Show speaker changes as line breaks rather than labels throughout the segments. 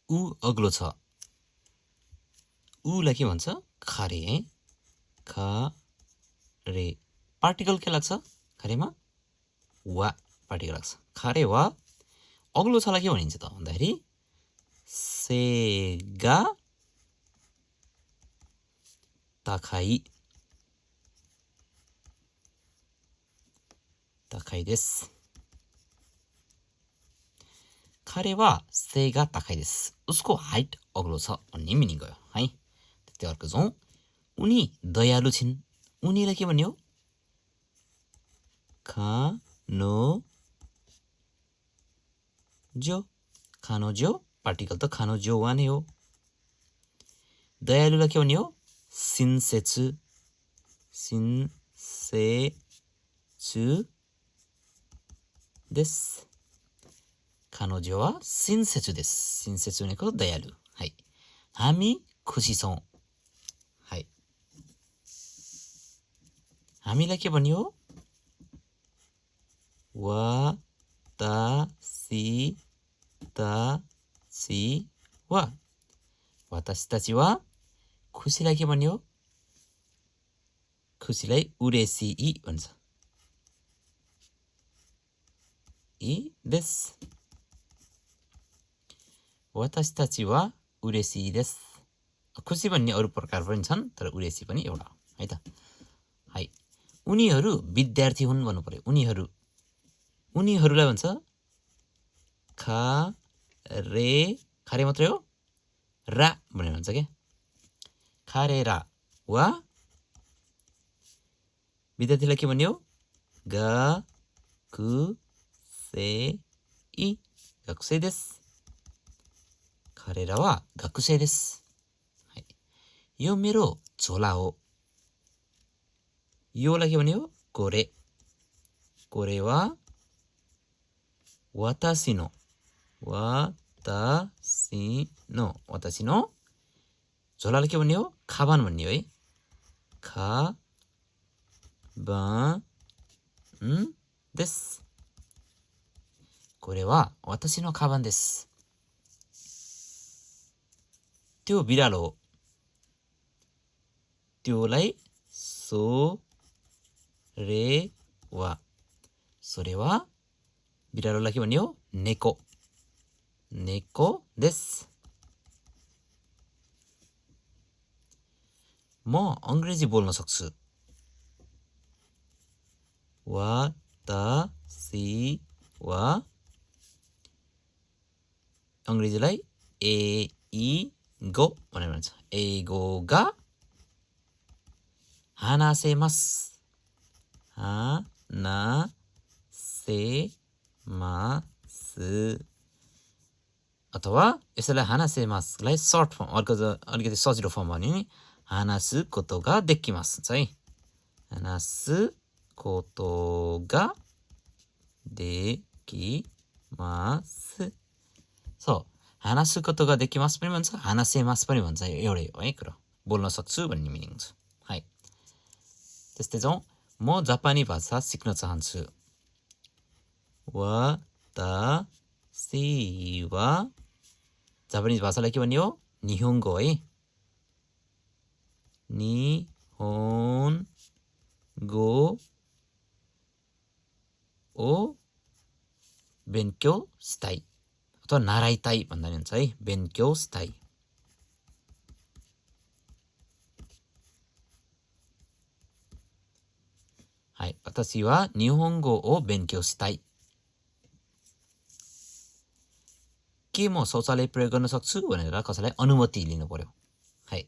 उ अग्लो छ उलाई के भन्छ खारे है खारे पार्टिकल के लाग्छ खारेमा वा पार्टिकल लाग्छ खारे वा अग्लो छलाई के भनिन्छ त भन्दाखेरि सेगा ताखाई ताखाई देस खारे वा सेगा ताखाई देस उसको हाइट अग्लो छ भन्ने मिनिङ गयो है त्यस्तै अर्को जाउँ उनी दयालु छिन् उनीलाई के भन्यो खानो जो पार्टिकल त खानो जो वा नै हो दयालुलाई के भन्यो सिन्सेछु देस खानो जो वा सिन्सेछु देस सिन्सेछु भनेको दयालु है हामी खुसी छौं है हामीलाई के भन्यो वातासी वा खुसीलाई के भन्यो खुसीलाई उरेसी भन्छ इ देस वातासी वा उरेसी देस खुसी भन्ने अरु प्रकार पनि छन् तर उरेसी पनि एउटा है त है उनीहरू विद्यार्थी हुन् भन्नु पर्यो उनीहरूलाई भन्छ खारे मात्रै हो रा भनेर भन्छ के खारेरा वा विद्यार्थीलाई के भन्यो गाकुसेई देस खारेरा वा गाकुसेई देस यो मेरो झोला हो योलाई के भन्यो कोरे वा वातासी नो झोलालाई के भन्यो खाबान भन्ने हो है खाबान देस कोरे वा वातासी नो खाबान देस त्यो बिरालो हो त्योलाई सोरेवा बिरालोलाई के भन्यो नेको देस म अंग्रेजी बोल्न सक्छु वातासी वा अंग्रेजीलाई एइगो भनेर भन्छ एइगो गा हानासेमासु अथवा यसैलाई हानासेमासलाई सर्ट फर्म अर्को अलिकति सजिलो फर्म भन्यो नि हानासु कोतोगा देकिमासु हुन्छ है हानासु कोतोगा देकिमासु सो हानासु कोतोगा देकिमासु पनि भन्छ हानासेमास पनि भन्छ एउटै हो है कुरा बोल्न सक्छु भन्ने मिनिङ छ है त्यस्तै जाउँ म जापानी भाषा सिक्न चाहन्छु वातासी वा जापानिज भाषालाई के भन्यो निहोङ्गो है निहोङ्गो ओ बेन्क्यो स्ताई अथवा नाराइताई भन्दा नि हुन्छ है बेन्क्यो स्ताईはい私は日本語を勉強したいके म शौचालय प्रयोग गर्न सक्छु भनेर कसैलाई अनुमति लिनु पर्यो है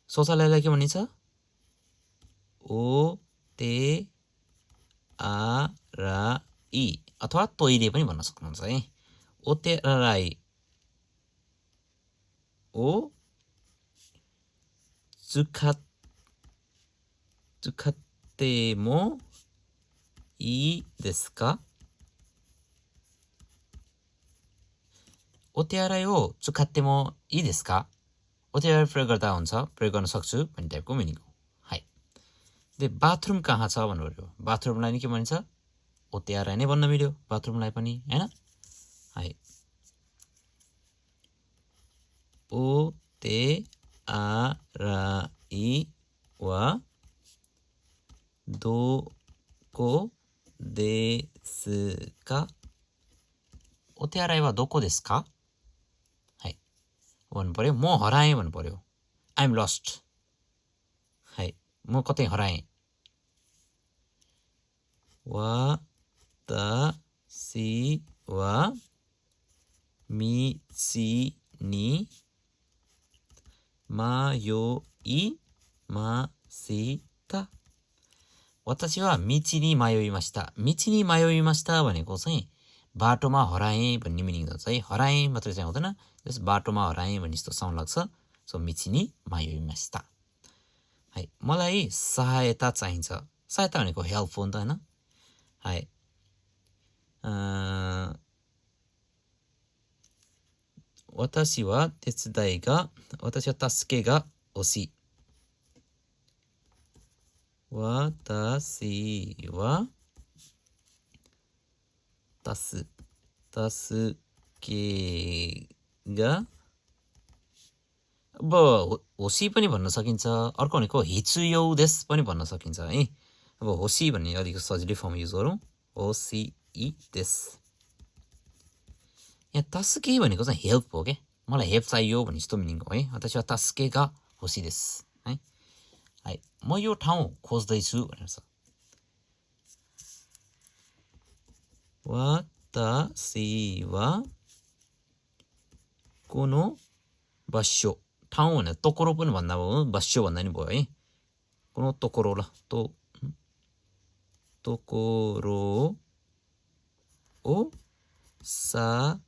शौचालयलाई के भनिन्छ ओ ते आराई अथवा टोइले पनि भन्न सक्नुहुन्छ है ओ ते आराई ओ चुखाते मो इ देसु का ओतेयाराई हो चुखाते मो इ देसु का ओतेयाराई प्रयोग गर्दा हुन्छ प्रयोग गर्न सक्छु भन्ने टाइपको मिनिङ हो है दे बाथरुम कहाँ छ भन्नु पर्यो बाथरुमलाई नि के भनिन्छ ओतेयाराई नै भन्न मिल्यो बाथरुमलाई पनि हैन है お手洗いはどこですか？お手洗いはどこですか？はい。भन्नु पर्यो म हराएँ भन्नु पर्यो I'm lost はい。もうकतै हराएँ私は道に迷いました。私は道に迷いました。道に迷いましたभनेको चाहिँ बाटोमा हराएँ भन्ने मिनिङ हुन्छ है। हराएँ मात्रै चाहिँ हुँदैन। जस बाटोमा हराएँ भन्ने जस्तो साउन्ड लाग्छ। सो मिची नि迷いました。はい。मलाई सहायता चाहिन्छ। सहायता भनेको हेल्प हो नि त हैन?はい。私は手伝いが、私は助けが欲しい。私は助けがअब होसी पनि भन्न सकिन्छ अर्को भनेको हिचुयौ देश पनि भन्न सकिन्छ है अब होसी भन्ने अलिक सजिलै फर्म युज गरौँ होसी इ देश यहाँ तस्के भनेको चाहिँ हेल्प हो के मलाई हेल्प चाहियो भन्ने जस्तो मिनिङ हो है私は助けが欲しいですहैはいम यो ठाउँ खोज्दै छु भनेर छ私はこの場所ठाउँ भने तोकोरो पनि भन्दा भयो बस्यो भन्दा नि भयो हैこのところを探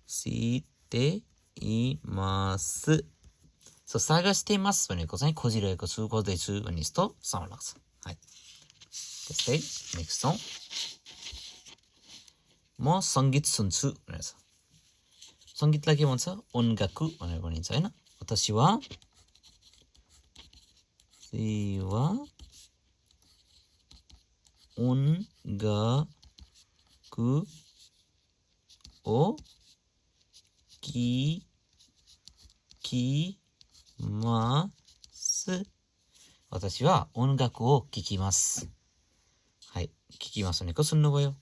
していますそう探していますभनेको चाहिँ खोजिरहेको छु खोज्दैछु भन्ने जस्तो साउन्ड लाग्छはいत्यस्तै नेक्स्ट सङ म संगीत सुन्छु भनेर छ संगीतलाई के भन्छ ओन्गाकु भनेर भनिन्छ हैन私は音楽を聴きます私は音楽を聴きますはい聴きますभनेको सुन्नुभयो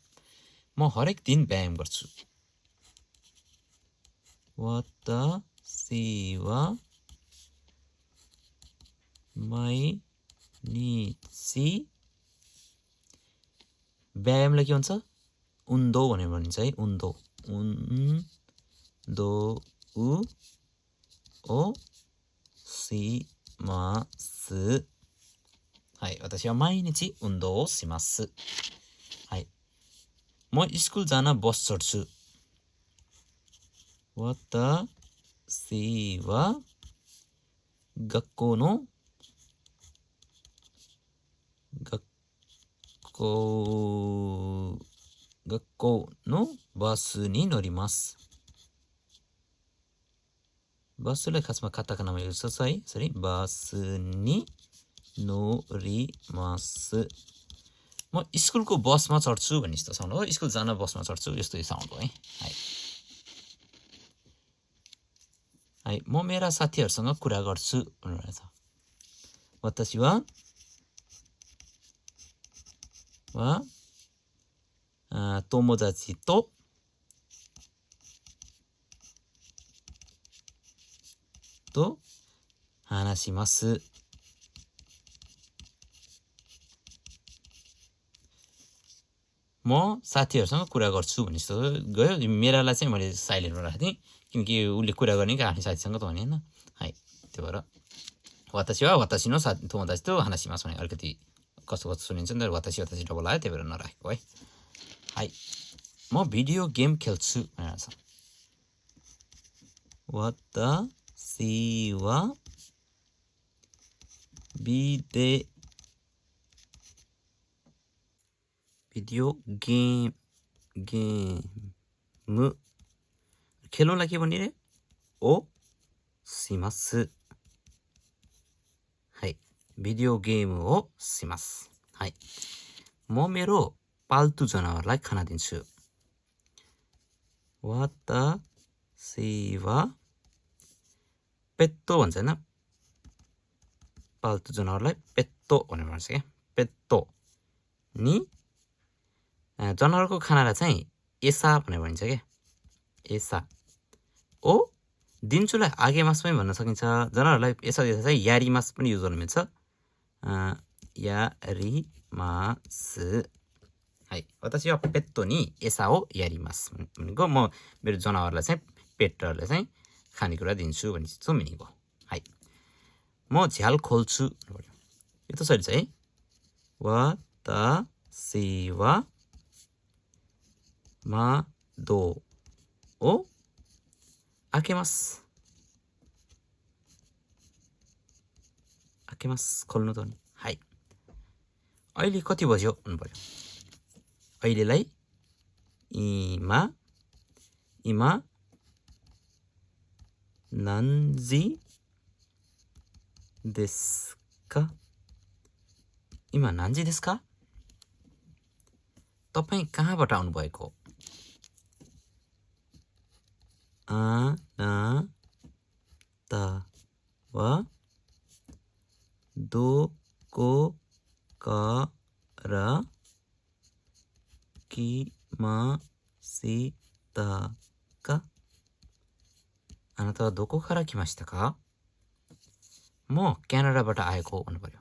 म हरेक दिन व्यायाम गर्छु私は毎日व्यायामलाई के भन्छ उन्दो भनेर भनिन्छ है उन्दोをしますはい私は毎日運動をしますはいम स्कुल जान बस चढ्छु私は学校のバスに乗りますबसलाई खासमा काटाकानामा युज छ है यसरी बस नि नोरिमास म स्कुलको बसमा चढ्छु भन्ने जस्तो साउन्ड हो स्कुल जान बसमा चढ्छु यस्तो साउन्ड हो है है म मेरा साथीहरुसँग कुरा गर्छु भनेर छ私は友達と話しますम साथीहरुसँग कुरा गर्छु भन्ने जस्तो गयो मेरालाई चाहिँ मैले साइलेन्टमा राखेँ थिएँ किनकि उले कुरा गर्ने कि आफ्नै साथीसँग त भने हैन है त्यो भएर 私は私の友達と話しますभने अलिकति कस्तो सुनिन्छ नि त私डबल आयो त्यही भएर नराखेको हैはいम भिडियो गेम खेल्छु भनेर छ私はビデオゲームखेल्नुलाई के भन्ने रे ओしますはいभिडियो गेमをしますはいम मेरो पाल्तु जनावरलाई खाना दिन्छु私私はपेट्टो भन्छ होइन पाल्तु जनावरलाई पेट्टो भनेर भन्छ क्या पेट्टो नि जनावरको खानालाई चाहिँ एसा भनेर भनिन्छ क्या एसा ओ दिन्चुलाई आगेमास पनि भन्न सकिन्छ जनावरलाई एसा दिँदा चाहिँ यारिमास पनि युज गर्न मिल्छ यारिमास है वतासी वा पेट्टो नि एसा हो यारिमास भनेको म मेरो जनावरलाई चाहिँ पेटरलाई चाहिँ खानेकुरा दिन्छु भन्ने मिनिङ हो है म झ्याल खोल्छु यो त सरी छ है वतासी वा मादो ओ आकेमास खोल्नु त नि है अहिले कति बज्यो भन्नु पर्यो अहिलेलाई इमा नान्जी देस्का इमा नान्जी देस्का तपाईँ कहाँबाट आउनुभएको आनाता वा दोको कारा किमासिता का आनाता वा दोको कारा किमासिता का म क्यानाडाबाट आएको भन्नु पर्यो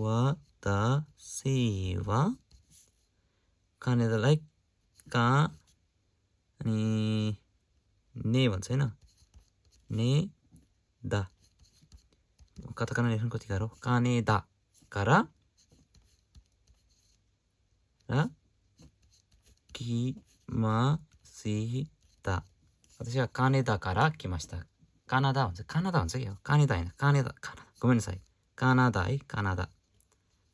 वतासी वा कानाडालाई का अनि ने भन्छ हैन ने दा काताकाना लेख्नु कति गाह्रो कानेदा कारा र किमासिता त्यसै कानेदा कारा किमासिता कानाडा भन्छ कि कानेदा हैन कानेदा घुमेन साइ कानाडा है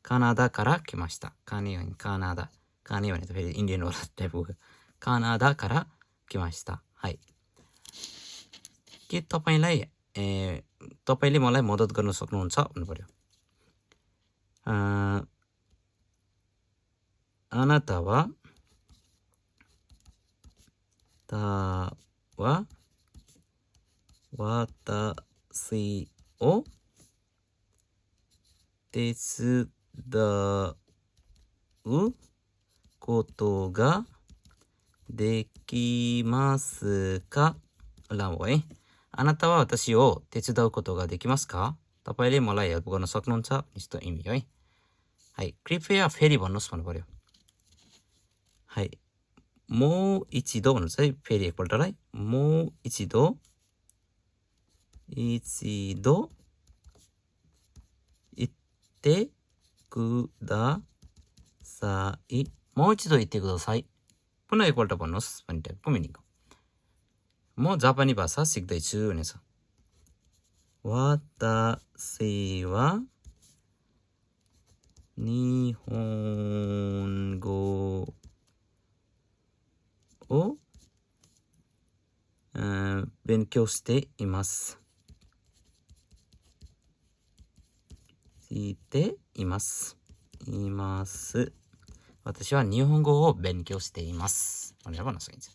कानाडा कारा किमासिता काने हैन कानाडा काने भने त फेरि इन्डियन वाला टाइपको कानाडा कारा किमासिता है के तपाईले मलाई मद्दत गर्न सक्नुहुन्छ भन्नु पर्यो आनाता वा वातासी ओ तेसुदाउ कोतो गा देकिमासु का लामो है आनाता वा वतासी ओ तेसुदाउ कोतो गा देकिमासु का तपाईले मलाई हेल्प गर्न सक्नुहुन्छ यस्तो इमी है है कृपया फेरि भन्नुस् भन्नु पर्यो है मो इचिदो भन्नु चाहिँ फेरि एकपल्टलाई मो इचिदो इत्ते कुदासाई मो इचिदो इत्ते कुदासाई पुनः एकपल्ट भन्नुस् भन्ने टाइपको मिनिङ हो म जापानी भाषा सिक्दैछु भनेछ वतासी वा निहोन्गो ओ बेन्क्यो शिते इमासु私は日本語を勉強していますभनेर भन्न सकिन्छ